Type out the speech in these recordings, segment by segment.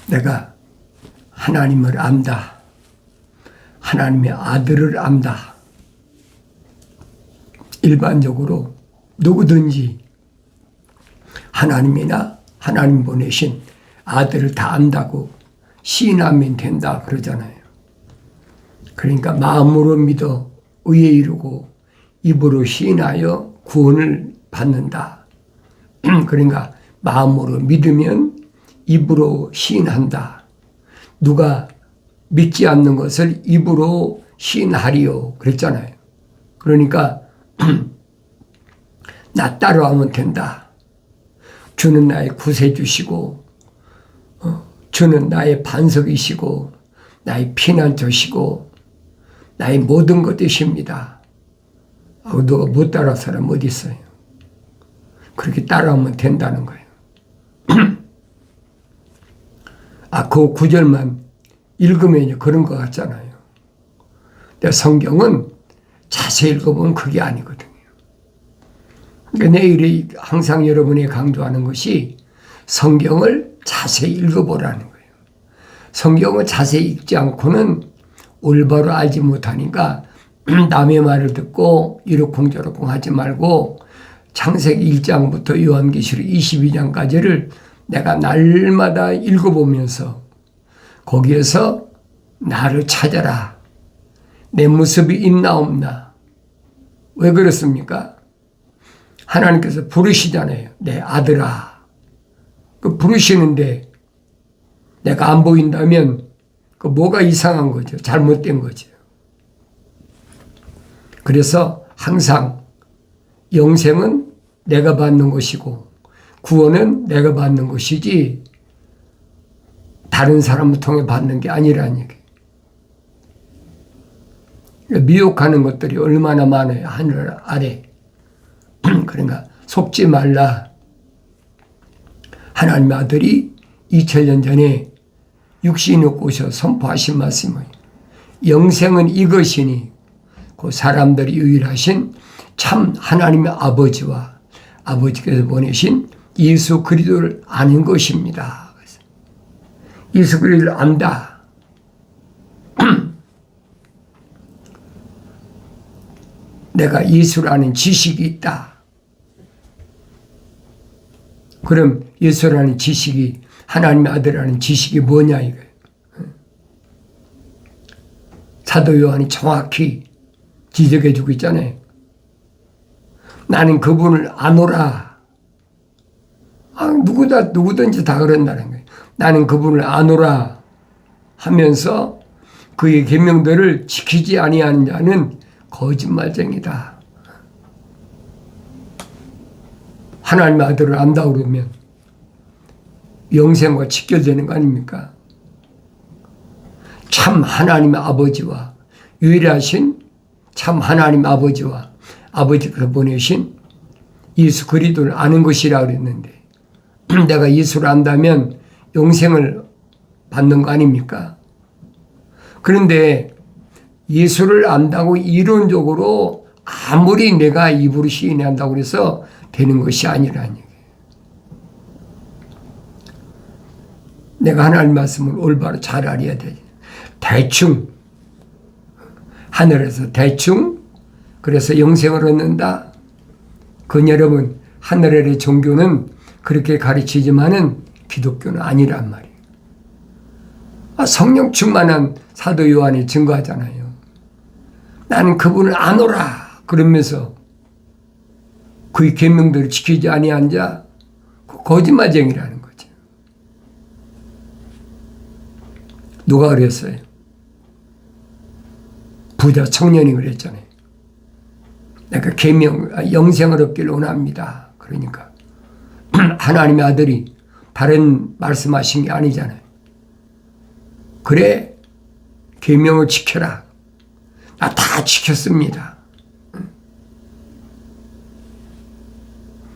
내가 하나님을 안다. 하나님의 아들을 안다. 일반적으로 누구든지 하나님이나 하나님 보내신 아들을 다 안다고 시인하면 된다 그러잖아요. 그러니까 마음으로 믿어 의에 이르고 입으로 시인하여 구원을 받는다. 그러니까 마음으로 믿으면 입으로 시인한다. 누가 믿지 않는 것을 입으로 시인하리요 그랬잖아요. 그러니까 나 따라하면 된다. 주는 나의 구세주시고 주는 나의 반석이시고 나의 피난처시고 나의 모든 것 되십니다. 누가 못 따라할 사람 어디 있어요? 그렇게 따라하면 된다는 거예요. 그 구절만 읽으면 그런 것 같잖아요. 근데 성경은 자세히 읽어보면 그게 아니거든요. 그러니까 내일이 항상 여러분이 강조하는 것이 성경을 자세히 읽어보라는 거예요. 성경을 자세히 읽지 않고는 올바로 알지 못하니까 남의 말을 듣고 이러쿵저러쿵 하지 말고 창세기 1장부터 요한계시록 22장까지를 내가 날마다 읽어보면서 거기에서 나를 찾아라. 내 모습이 있나 없나. 왜 그렇습니까? 하나님께서 부르시잖아요. 내 아들아. 그 부르시는데 내가 안 보인다면 그 뭐가 이상한 거죠. 잘못된 거죠. 그래서 항상 영생은 내가 받는 것이고 구원은 내가 받는 것이지 다른 사람을 통해 받는 게 아니라는 얘기예요. 미혹하는 것들이 얼마나 많아요. 하늘 아래. 그러니까 속지 말라. 하나님의 아들이 2000년 전에 육신을 오셔 선포하신 말씀은 영생은 이것이니 그 사람들이 유일하신 참 하나님의 아버지와 아버지께서 보내신 예수 그리스도를 아는 것입니다. 예수 그리스도를 안다. 내가 예수를 아는 지식이 있다. 그럼 예수라는 지식이 하나님의 아들이라는 지식이 뭐냐 이거예요. 사도 요한이 정확히 지적해 주고 있잖아요. 나는 그분을 아노라. 누구든지 다 그런다는 거예요. 나는 그분을 아노라 하면서 그의 계명들을 지키지 아니하는 자는 거짓말쟁이다. 하나님의 아들을 안다 그러면 영생과 직결되는 거 아닙니까? 참 하나님의 아버지와 유일하신 참 하나님 아버지와 아버지께서 보내신 예수 그리스도를 아는 것이라 그랬는데 내가 예수를 안다면 영생을 받는 거 아닙니까? 그런데 예수를 안다고 이론적으로 아무리 내가 입으로 시인한다고 해서 되는 것이 아니라는 얘기예요. 내가 하나님 말씀을 올바로 잘 알아야 돼. 대충 하늘에서 대충 그래서 영생을 얻는다. 그건 여러분 하늘의 종교는 그렇게 가르치지만은 기독교는 아니란 말이에요. 성령 충만한 사도 요한이 증거하잖아요. 나는 그분을 아노라 그러면서 그의 계명들을 지키지 아니한 자 거짓말쟁이라는 거죠. 누가 그랬어요? 부자 청년이 그랬잖아요. 내가 영생을 얻기를 원합니다. 그러니까 하나님의 아들이 다른 말씀하신 게 아니잖아요. 그래 계명을 지켜라. 나 다 지켰습니다.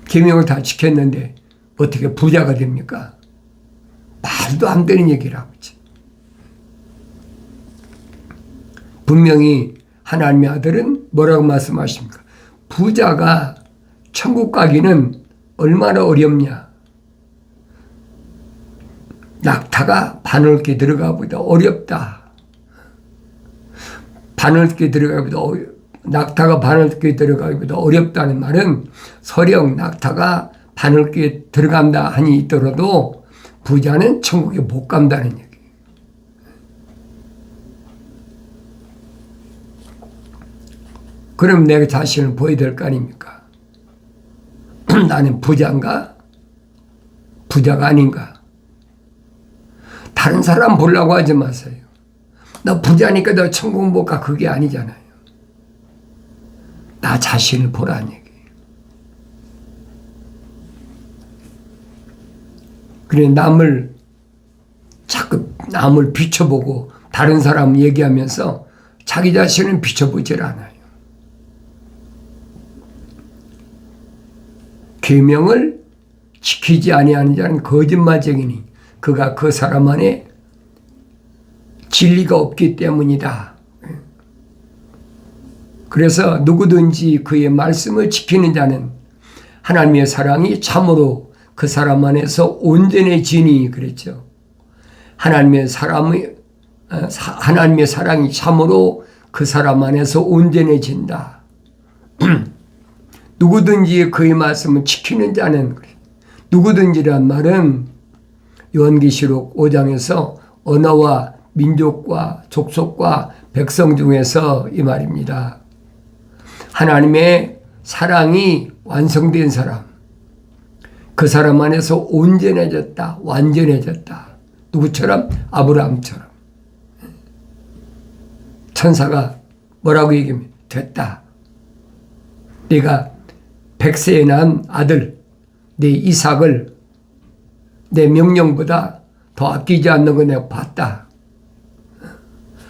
계명을 다 지켰는데 어떻게 부자가 됩니까? 말도 안 되는 얘기를 하고 있지. 분명히 하나님의 아들은 뭐라고 말씀하십니까? 부자가 천국 가기는 얼마나 어렵냐. 낙타가 바늘귀에 들어가기보다 어렵다. 낙타가 바늘귀에 들어가기보다 어렵다는 말은 설령 낙타가 바늘귀에 들어간다 하니 있더라도 부자는 천국에 못 간다는 얘기. 그럼 내 자신을 보여야 될 거 아닙니까? 나는 부자인가? 부자가 아닌가? 다른 사람 보려고 하지 마세요. 너 부자니까 너 천국 못 가. 그게 아니잖아요. 나 자신을 보라는 얘기예요. 그래, 자꾸 남을 비춰보고 다른 사람 얘기하면서 자기 자신은 비춰보질 않아요. 계명을 지키지 아니하는 자는 거짓말쟁이니 그가 그 사람 안에 진리가 없기 때문이다. 그래서 누구든지 그의 말씀을 지키는 자는 하나님의 사랑이 참으로 그 사람 안에서 온전해지니 그랬죠. 하나님의 사랑이 참으로 그 사람 안에서 온전해진다. 누구든지 그의 말씀을 지키는 자는, 누구든지란 말은 요한계시록 5장에서 언어와 민족과 족속과 백성 중에서 이 말입니다. 하나님의 사랑이 완성된 사람, 그 사람 안에서 온전해졌다, 완전해졌다. 누구처럼? 아브라함처럼. 천사가 뭐라고 얘기하면 됐다. 네가 100세에 낳은 아들, 내 이삭을 내 명령보다 더 아끼지 않는 거 내가 봤다.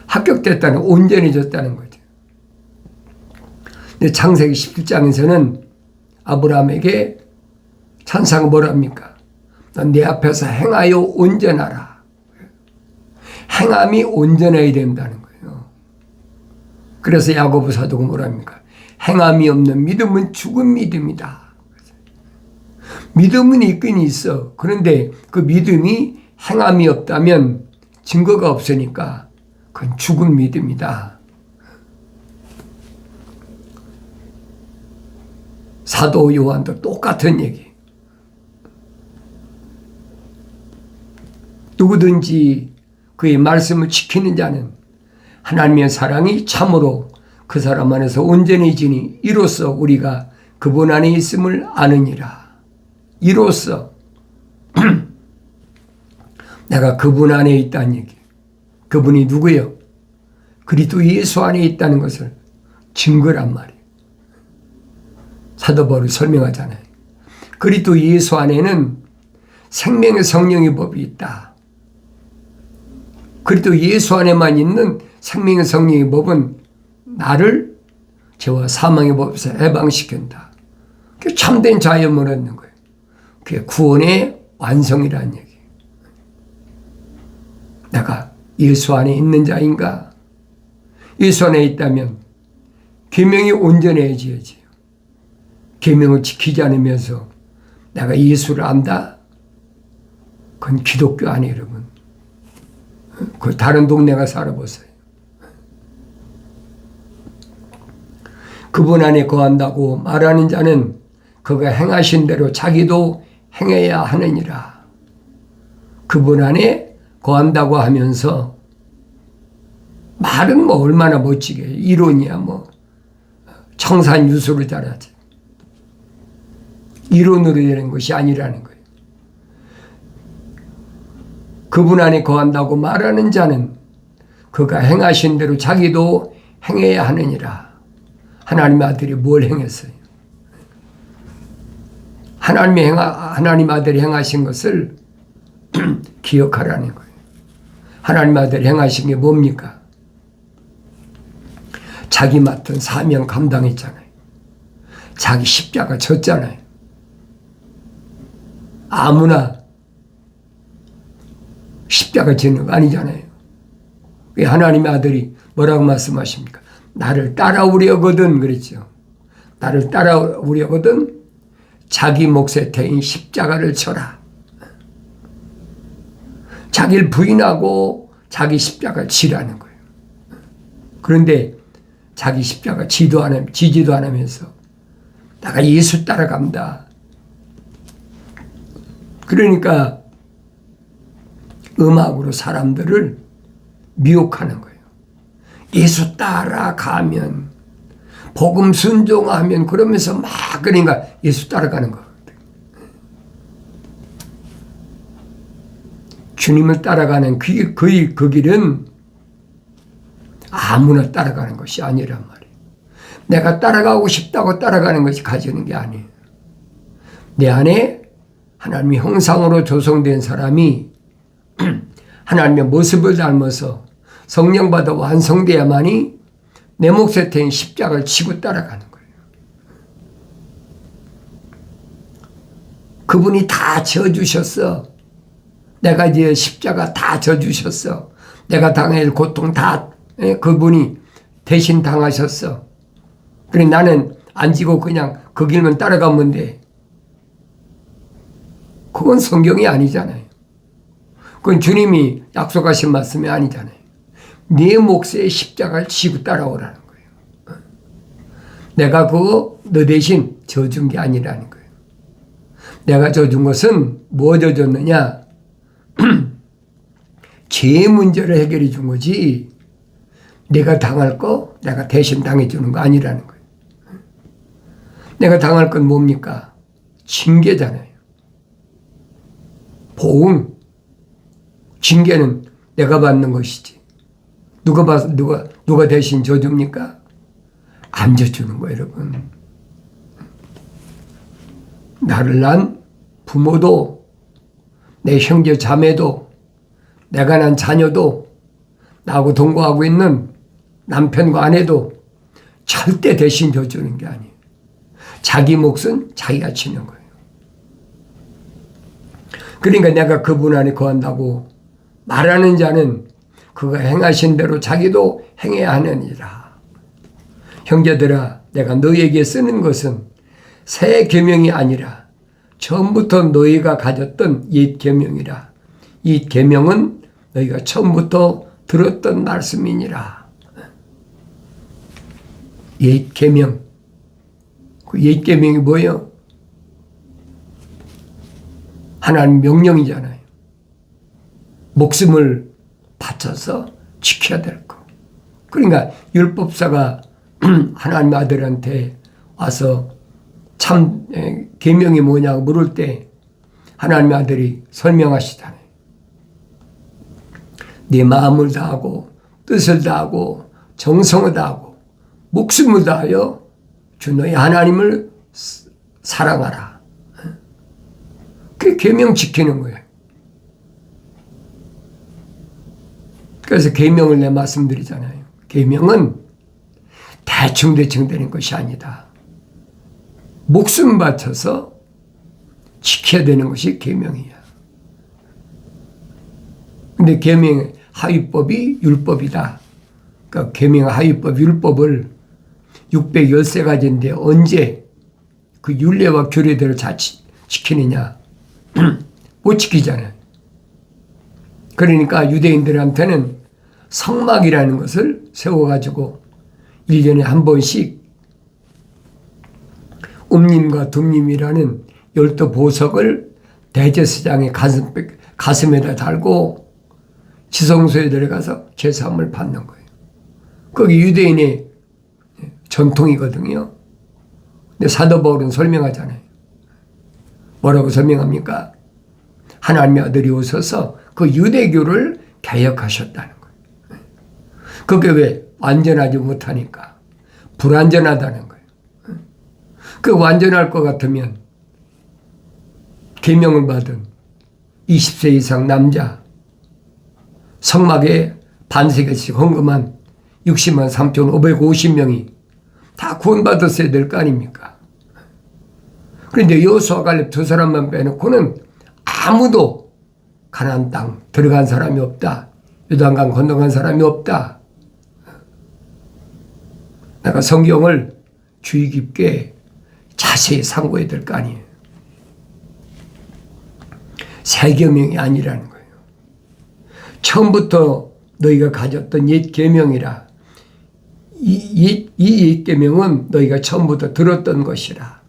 합격됐다는, 온전해졌다는 거죠. 근데 창세기 17장에서는 아브라함에게 천사가 뭐랍니까? 넌 내 앞에서 행하여 온전하라. 행함이 온전해야 된다는 거예요. 그래서 야고보 사도가 뭐랍니까? 행함이 없는 믿음은 죽은 믿음이다. 믿음은 있긴 있어. 그런데 그 믿음이 행함이 없다면 증거가 없으니까 그건 죽은 믿음이다. 사도 요한도 똑같은 얘기. 누구든지 그의 말씀을 지키는 자는 하나님의 사랑이 참으로 그 사람 안에서 온전해지니 이로써 우리가 그분 안에 있음을 아느니라. 이로써 내가 그분 안에 있다는 얘기. 그분이 누구예요? 그리스도 예수 안에 있다는 것을 증거란 말이에요. 사도 바울이 설명하잖아요. 그리스도 예수 안에는 생명의 성령의 법이 있다. 그리스도 예수 안에만 있는 생명의 성령의 법은 나를 죄와 사망의 법에서 해방시킨다. 그게 참된 자유를 얻는 거예요. 그게 구원의 완성이라는 얘기. 내가 예수 안에 있는 자인가? 예수 안에 있다면 계명이 온전해져야지. 계명을 지키지 않으면서 내가 예수를 안다? 그건 기독교 아니에요, 여러분. 그 다른 동네 가 살아보세요. 그분 안에 거한다고 말하는 자는 그가 행하신 대로 자기도 행해야 하느니라. 그분 안에 거한다고 하면서 말은 뭐 얼마나 멋지게 이론이야 뭐 청산유수를 잘하지. 이론으로 되는 것이 아니라는 거예요. 그분 안에 거한다고 말하는 자는 그가 행하신 대로 자기도 행해야 하느니라. 하나님의 아들이 뭘 행했어요? 하나님 아들이 행하신 것을 기억하라는 거예요. 하나님 아들이 행하신 게 뭡니까? 자기 맡은 사명 감당했잖아요. 자기 십자가 졌잖아요. 아무나 십자가 지는 거 아니잖아요. 왜 하나님의 아들이 뭐라고 말씀하십니까? 나를 따라오려거든 그랬죠. 나를 따라오려거든 자기 몫에 대인 십자가를 져라. 자기를 부인하고 자기 십자가를 지라는 거예요. 그런데 자기 십자가 지지도 안 하면서 내가 예수 따라갑니다. 그러니까 음악으로 사람들을 미혹하는 거예요. 예수 따라가면, 복음 순종하면, 그러면서 막 그러니까 예수 따라가는 거거든요. 주님을 따라가는 그 길은 아무나 따라가는 것이 아니란 말이에요. 내가 따라가고 싶다고 따라가는 것이 가지는 게 아니에요. 내 안에 하나님의 형상으로 조성된 사람이 하나님의 모습을 닮아서 성령 받아 완성되어야만이 내 몫에 태인 십자가를 지고 따라가는 거예요. 그분이 다 져주셨어. 내가 이제 십자가 다 져주셨어. 내가 당할 고통 다 그분이 대신 당하셨어. 그래 나는 안 지고 그냥 그 길만 따라가면 돼. 그건 성경이 아니잖아요. 그건 주님이 약속하신 말씀이 아니잖아요. 네 몫의 십자가를 지고 따라오라는 거예요. 내가 그거 너 대신 져준 게 아니라는 거예요. 내가 져준 것은 뭐 져줬느냐? 죄의 문제를 해결해 준 거지 내가 당할 거 내가 대신 당해주는 거 아니라는 거예요. 내가 당할 건 뭡니까? 징계잖아요. 보응. 징계는 내가 받는 것이지. 누가 대신 져줍니까? 안 져주는 거예요, 여러분. 나를 낳은 부모도, 내 형제 자매도, 내가 낳은 자녀도, 나하고 동거하고 있는 남편과 아내도 절대 대신 져주는 게 아니에요. 자기 몫은 자기가 지는 거예요. 그러니까 내가 그분 안에 거한다고 말하는 자는 그가 행하신 대로 자기도 행해야 하느니라. 형제들아, 내가 너희에게 쓰는 것은 새 계명이 아니라 처음부터 너희가 가졌던 옛 계명이라. 이 계명은 너희가 처음부터 들었던 말씀이니라. 옛 계명. 그 옛 계명이 뭐예요? 하나님 명령이잖아요. 목숨을 바쳐서 지켜야 될 거. 그러니까 율법사가 하나님 아들한테 와서 참 계명이 뭐냐고 물을 때 하나님 아들이 설명하시잖아요. 네 마음을 다하고 뜻을 다하고 정성을 다하고 목숨을 다하여 주 너희 하나님을 사랑하라. 그게 계명 지키는 거예요. 그래서 계명을 내 말씀드리잖아요. 계명은 대충 되는 것이 아니다. 목숨 바쳐서 지켜야 되는 것이 계명이야. 근데 계명의 하위법이 율법이다. 그러니까 계명, 하위법, 율법을 613가지인데 언제 그 율례와 규례대로 잘 지키느냐? 못 지키잖아요. 그러니까 유대인들한테는 성막이라는 것을 세워가지고 1년에 한 번씩 옴님과 둠님이라는 12보석을 대제사장의 가슴에다 달고 지성소에 들어가서 제사함을 받는 거예요. 거기 유대인의 전통이거든요. 근데 사도 바울은 설명하잖아요. 뭐라고 설명합니까? 하나님의 아들이 오셔서 그 유대교를 개혁하셨다는 거예요. 그게 왜? 완전하지 못하니까. 불완전하다는 거예요. 그 완전할 것 같으면 계명을 받은 20세 이상 남자 성막에 반세개씩 헌금한 60만 3,550명이 다 구원받았어야 될 거 아닙니까? 그런데 여호수아 갈렙 두 사람만 빼놓고는 아무도 가나안 땅 들어간 사람이 없다. 요단강 건너간 사람이 없다. 내가 성경을 주의 깊게 자세히 상고해야 될 거 아니에요. 새 계명이 아니라는 거예요. 처음부터 너희가 가졌던 옛 계명이라. 이 옛 계명은 너희가 처음부터 들었던 것이라.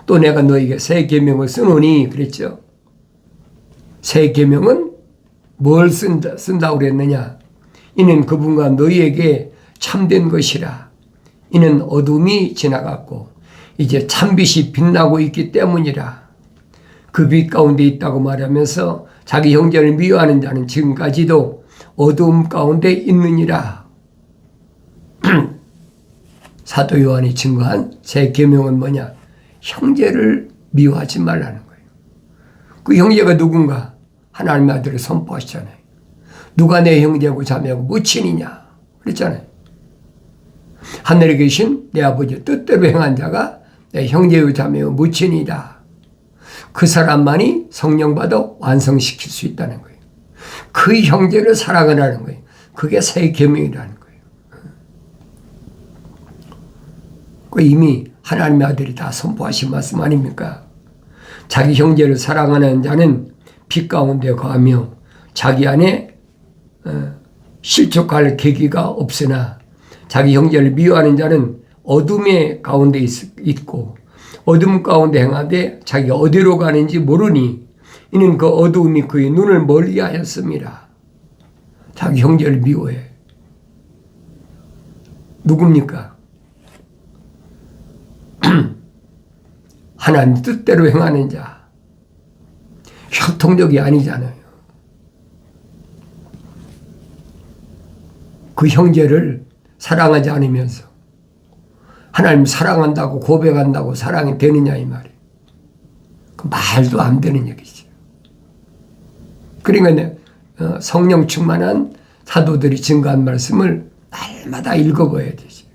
또 내가 너희에게 새 계명을 쓰노니 그랬죠. 새 계명은 뭘 쓴다고 그랬느냐. 이는 그분과 너희에게 참된 것이라. 이는 어둠이 지나갔고 이제 참빛이 빛나고 있기 때문이라. 그 빛 가운데 있다고 말하면서 자기 형제를 미워하는 자는 지금까지도 어두움 가운데 있느니라. 사도 요한이 증거한 새 계명은 뭐냐? 형제를 미워하지 말라는 거예요. 그 형제가 누군가? 하나님의 아들을 선포하시잖아요. 누가 내 형제고 자매고 무친이냐? 그랬잖아요. 하늘에 계신 내 아버지의 뜻대로 행한 자가 내 형제요 자매요 무친이다. 그 사람만이 성령 받아 완성시킬 수 있다는 거예요. 그 형제를 사랑하라는 거예요. 그게 새 계명이라는 거예요. 그 이미 하나님의 아들이 다 선포하신 말씀 아닙니까? 자기 형제를 사랑하는 자는 빛 가운데 거하며 자기 안에 실족할 계기가 없으나 자기 형제를 미워하는 자는 어둠의 가운데 있고 어둠 가운데 행하되 자기가 어디로 가는지 모르니 이는 그 어두움이 그의 눈을 멀리하였습니다. 자기 형제를 미워해. 누굽니까? 하나님 뜻대로 행하는 자. 협통적이 아니잖아요. 그 형제를 사랑하지 않으면서 하나님 사랑한다고 고백한다고 사랑이 되느냐 이 말이에요. 그 말도 안 되는 얘기죠. 그러니까 성령 충만한 사도들이 증거한 말씀을 날마다 읽어봐야 되죠.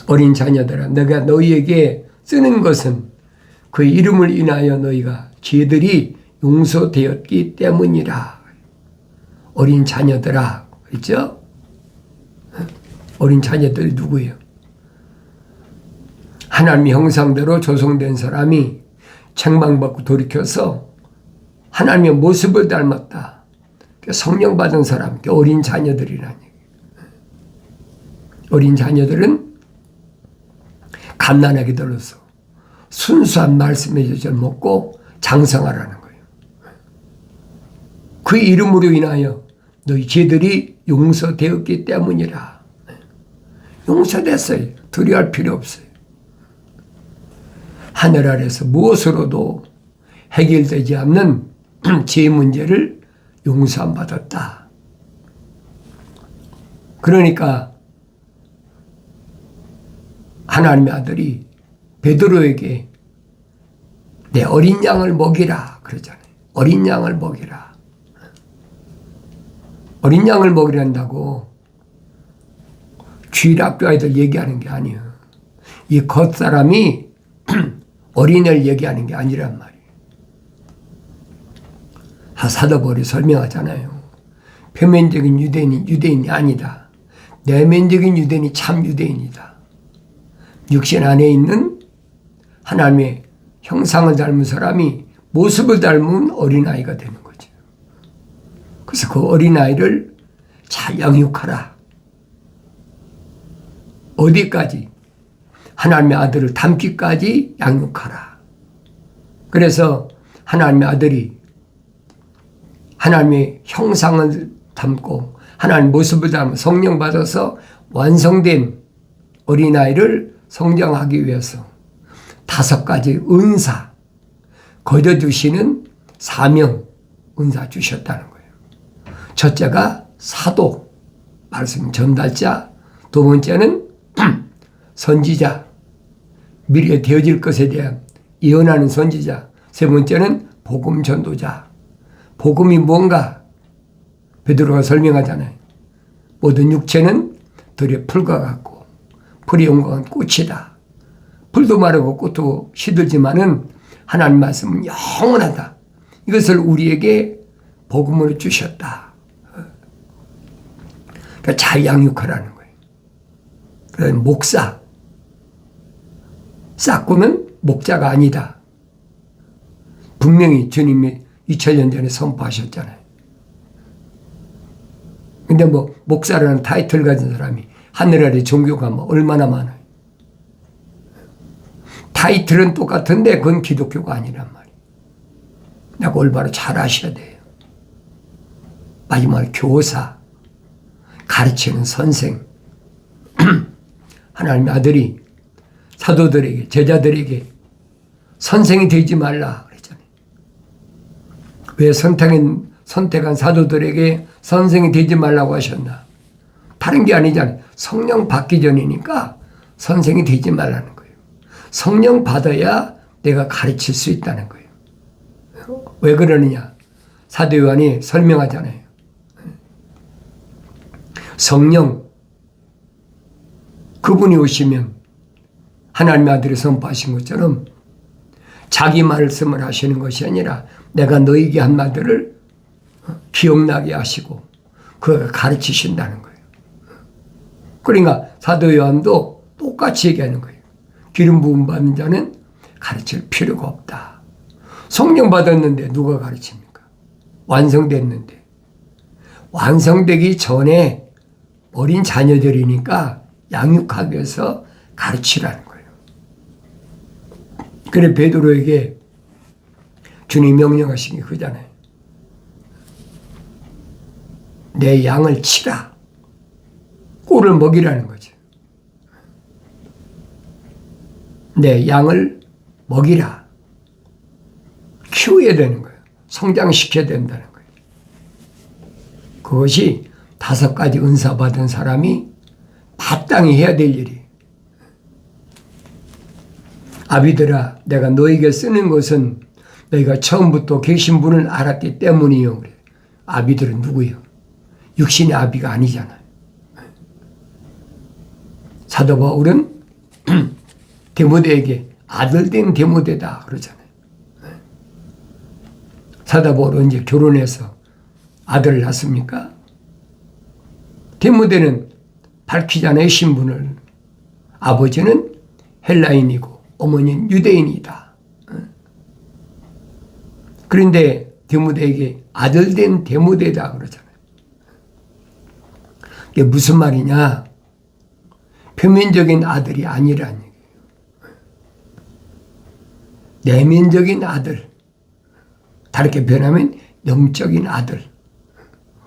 어린 자녀들아 내가 너희에게 쓰는 것은 그 이름을 인하여 너희가 죄들이 용서되었기 때문이라. 어린 자녀들아 그렇죠? 어린 자녀들이 누구예요? 하나님의 형상대로 조성된 사람이 책망받고 돌이켜서 하나님의 모습을 닮았다. 성령 받은 사람, 어린 자녀들이라는 얘기예요. 어린 자녀들은 갓난아기 들로서 순수한 말씀의 젖을 먹고 장성하라는 거예요. 그 이름으로 인하여 너희 죄들이 용서되었기 때문이라. 용서됐어요. 두려워할 필요 없어요. 하늘 아래서 무엇으로도 해결되지 않는 죄 문제를 용서함 받았다. 그러니까 하나님의 아들이 베드로에게 내 어린 양을 먹이라 그러잖아요. 어린 양을 먹이라. 어린 양을 먹이란다고 쥐락교 아이들 얘기하는 게 아니에요. 이 겉사람이 어린애를 얘기하는 게 아니란 말이에요. 사도 바울이 설명하잖아요. 표면적인 유대인이 아니다. 내면적인 유대인이 참 유대인이다. 육신 안에 있는 하나님의 형상을 닮은 사람이 모습을 닮은 어린아이가 되는 거죠. 그래서 그 어린아이를 잘 양육하라. 어디까지? 하나님의 아들을 닮기까지 양육하라. 그래서 하나님의 아들이 하나님의 형상을 닮고 하나님의 모습을 닮은 성령 받아서 완성된 어린아이를 성장하기 위해서 5가지 은사, 거저주시는 사명, 은사 주셨다는 거예요. 첫째가 사도, 말씀 전달자. 두 번째는 선지자, 미래에 되어질 것에 대한 예언하는 선지자. 세 번째는 복음 전도자. 복음이 뭔가? 베드로가 설명하잖아요. 모든 육체는 들의 풀과 같고 풀의 영광은 꽃이다. 풀도 마르고 꽃도 시들지만은 하나님 말씀은 영원하다. 이것을 우리에게 복음으로 주셨다. 그러니까 잘 양육하라는 거예요. 그래서 목사, 싹구는 목자가 아니다. 분명히 주님이 2000년 전에 선포하셨잖아요. 근데 뭐 목사라는 타이틀 가진 사람이 하늘 아래 종교가 뭐 얼마나 많아요. 타이틀은 똑같은데 그건 기독교가 아니란 말이에요. 내가 올바로 잘 아셔야 돼요. 마지막으로 교사, 가르치는 선생. 하나님의 아들이 사도들에게, 제자들에게 선생이 되지 말라 그랬잖아요. 왜 선택한 사도들에게 선생이 되지 말라고 하셨나? 다른 게 아니잖아요. 성령 받기 전이니까 선생이 되지 말라는 거예요. 성령 받아야 내가 가르칠 수 있다는 거예요. 왜 그러느냐? 사도 요한이 설명하잖아요. 성령, 그분이 오시면 하나님의 아들이 선포하신 것처럼 자기 말씀을 하시는 것이 아니라 내가 너에게 한 말들을 기억나게 하시고 그가 가르치신다는 거예요. 그러니까 사도 요한도 똑같이 얘기하는 거예요. 기름 부음 받는 자는 가르칠 필요가 없다. 성령 받았는데 누가 가르칩니까? 완성됐는데. 완성되기 전에 어린 자녀들이니까 양육하기 위해서 가르치라는 거예요. 그래 베드로에게 주님 명령하신 게 그잖아요. 내 양을 치라. 꼴을 먹이라는 거죠. 내 양을 먹이라. 키워야 되는 거예요. 성장시켜야 된다는 거예요. 그것이 5가지 은사 받은 사람이 마땅히 해야 될 일이에요. 아비들아, 내가 너에게 쓰는 것은 너희가 처음부터 계신 분을 알았기 때문이요. 그래. 아비들은 누구예요? 육신의 아비가 아니잖아요. 사도 바울은 디모데에게 아들 된 디모데다 그러잖아요. 사도 바울은 이제 결혼해서 아들을 낳습니까? 디모데는 밝히잖아요, 신분을. 아버지는 헬라인이고 어머니는 유대인이다. 그런데 디모데에게 아들 된 디모데다 그러잖아요. 이게 무슨 말이냐? 표면적인 아들이 아니라는 얘기예요. 내면적인 아들. 다르게 변하면 영적인 아들.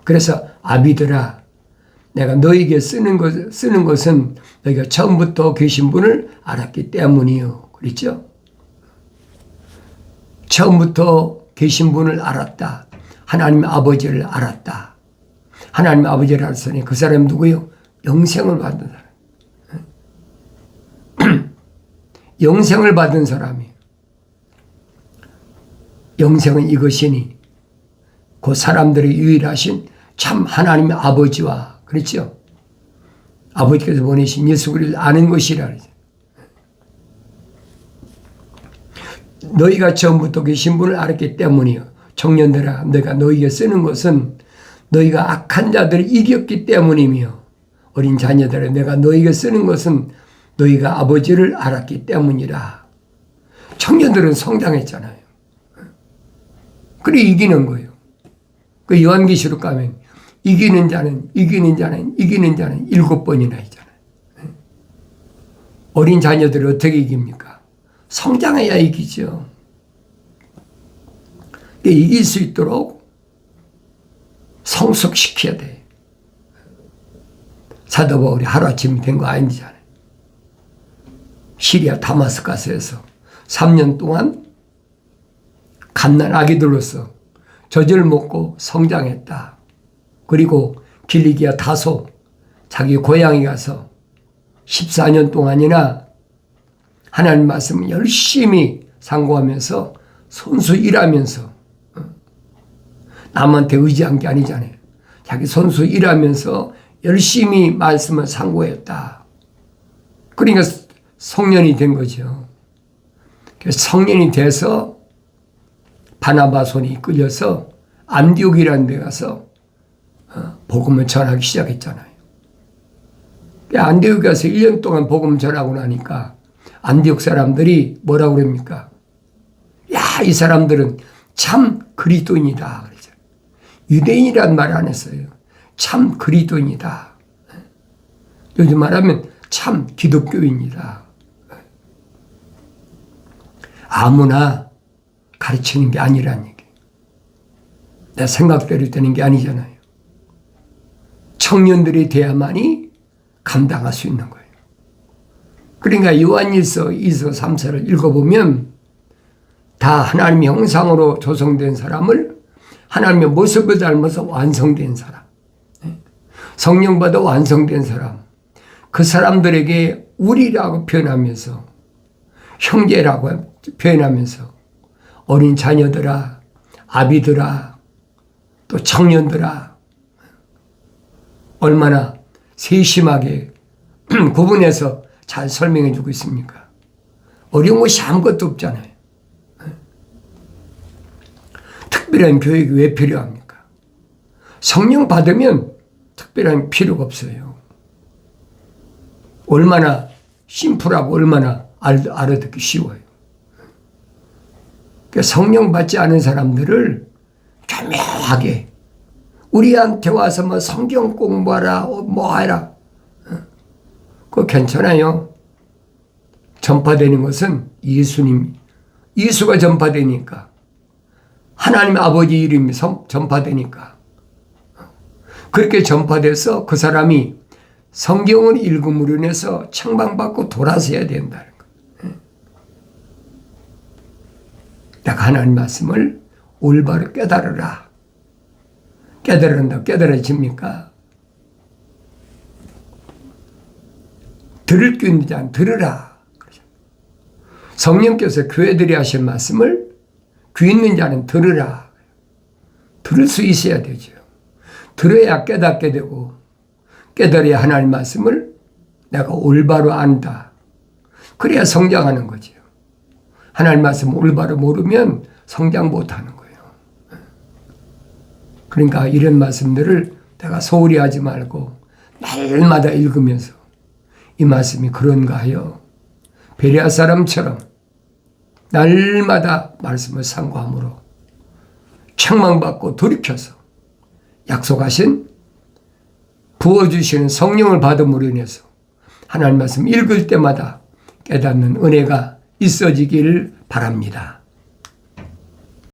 그래서 아비들아, 내가 너에게 쓰는 것은 너희가 처음부터 계신 분을 알았기 때문이요. 그랬죠? 처음부터 계신 분을 알았다. 하나님 아버지를 알았다. 하나님 아버지를 알았으니 그 사람이 누구예요? 영생을 받은 사람. 영생을 받은 사람이. 영생은 이것이니 그 사람들의 유일하신 참 하나님의 아버지와 그렇죠? 아버지께서 보내신 예수 그리스도를 아는 것이라 그러죠. 너희가 처음부터 계신 분을 알았기 때문이요. 청년들아, 내가 너희에게 쓰는 것은 너희가 악한 자들을 이겼기 때문이며 어린 자녀들아, 내가 너희에게 쓰는 것은 너희가 아버지를 알았기 때문이라. 청년들은 성장했잖아요. 그래 이기는 거예요. 그 요한계시록 가면 이기는 자는 7번이나 있잖아요. 어린 자녀들을 어떻게 이깁니까? 성장해야 이기죠. 이길 수 있도록 성숙시켜야 돼. 사도 바울이 하루아침에 된 거 아니잖아요. 시리아 다마스커스에서 3년 동안 갓난 아기들로서 젖을 먹고 성장했다. 그리고 길리기아 다소 자기 고향에 가서 14년 동안이나 하나님 말씀을 열심히 상고하면서 손수 일하면서 남한테 의지한 게 아니잖아요. 자기 손수 일하면서 열심히 말씀을 상고했다. 그러니까 성년이 된 거죠. 성년이 돼서 바나바 손이 이끌려서 안디옥이라는 데 가서 복음을 전하기 시작했잖아요. 안디옥에 가서 1년 동안 복음 전하고 나니까 안디옥 사람들이 뭐라고 그럽니까? 야, 이 사람들은 참 그리스도인이다. 유대인이란 말 안 했어요. 참 그리스도인이다. 요즘 말하면 참 기독교인이다. 아무나 가르치는 게 아니라는 얘기. 내 생각대로 되는 게 아니잖아요. 청년들이 돼야만이 감당할 수 있는 거예요. 그러니까 요한일서 2서 3서를 읽어보면 다 하나님의 형상으로 조성된 사람을 하나님의 모습을 닮아서 완성된 사람, 성령 받아 완성된 사람, 그 사람들에게 우리라고 표현하면서 형제라고 표현하면서 어린 자녀들아, 아비들아, 또 청년들아, 얼마나 세심하게 구분해서 잘 설명해 주고 있습니까? 어려운 것이 아무것도 없잖아요. 특별한 교육이 왜 필요합니까? 성령 받으면 특별한 필요가 없어요. 얼마나 심플하고 얼마나 알아듣기 쉬워요. 그러니까 성령 받지 않은 사람들을 교묘하게 우리한테 와서 뭐 성경 공부하라, 뭐 하라. 그거 괜찮아요. 전파되는 것은 예수가 전파되니까. 하나님 아버지 이름이 전파되니까. 그렇게 전파돼서 그 사람이 성경을 읽음으로 인해서 책망받고 돌아서야 된다는 거예요. 내가 하나님 말씀을 올바로 깨달으라. 깨달은다. 깨달아집니까? 들을 게 있는 자는 들으라. 성령께서 교회들이 하신 말씀을 귀 있는 자는 들으라. 들을 수 있어야 되죠. 들어야 깨닫게 되고 깨달아야 하나님 말씀을 내가 올바로 안다. 그래야 성장하는 거죠. 하나님 말씀 올바로 모르면 성장 못하는 거예요. 그러니까 이런 말씀들을 내가 소홀히 하지 말고 날마다 읽으면서 이 말씀이 그런가 하여 베레아 사람처럼 날마다 말씀을 상고함으로 책망받고 돌이켜서 약속하신 부어주시는 성령을 받음으로 인해서 하나님 말씀 읽을 때마다 깨닫는 은혜가 있어지기를 바랍니다.